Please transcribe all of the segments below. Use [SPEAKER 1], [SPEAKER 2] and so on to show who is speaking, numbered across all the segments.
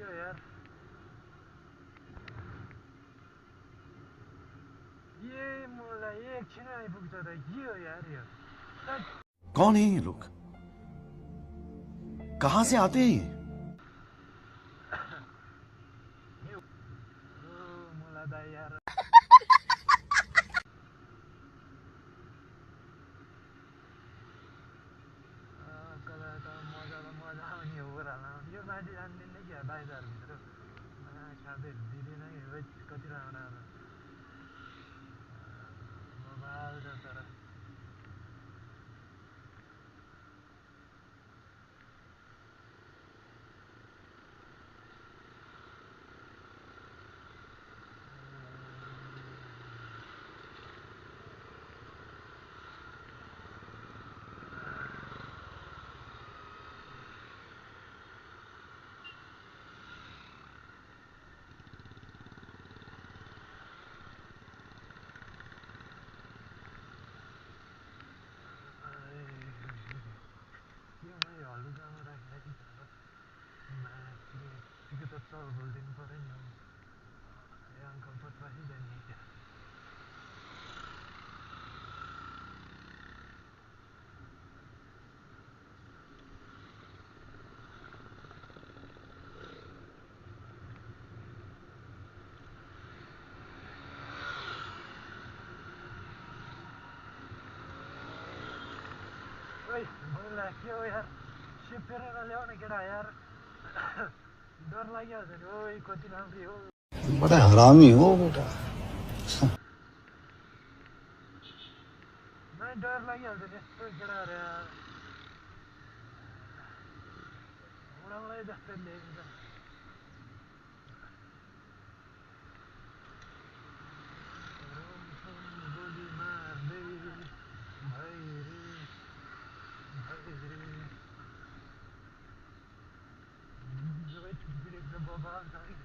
[SPEAKER 1] यो यार ये मलाई एकछिन आइपुग्छ त के हो यार यो
[SPEAKER 2] कौन है ये लोग कहां से आते हैं ये
[SPEAKER 1] मलाई दाइ यार कला त मजा आउने हो ओह्रालो यो मान्छे जान्दिनँ क्या बाहिरभित्र खाँदैहरू दिँदैन है कति राम्रो बबाल छ तर हल्लुकामा राखेको तिम्रो त चल बोलिदिनु पऱ्यो नि ए अङ्कल पत्वासी जाने क्या ओइ मलाई के हो यार सेपेर नल्याउ न केटा यार डर लागिहाल्छ नि ओइ कति राम्री हो
[SPEAKER 2] बड़ा हरामी हो बेटा
[SPEAKER 1] नै डर लागिहाल्छ नि यस्तो केटाहरू यार उडाउनै जस्तो देखिन्छ गोली मार्दै भैरे ब्रेक त बबाल छ कि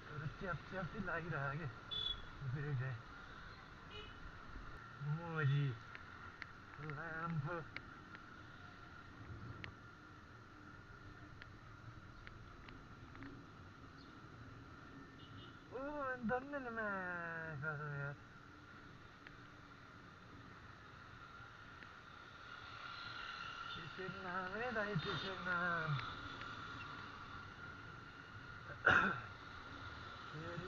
[SPEAKER 1] तर च्याप चाहिँ लागिरहेको कि ब्रेक चाहिँ मोजी ल्याम्प ओ दन्नेलमा कसम यार त्यसरी नाम है दाइ त्यसरी नाम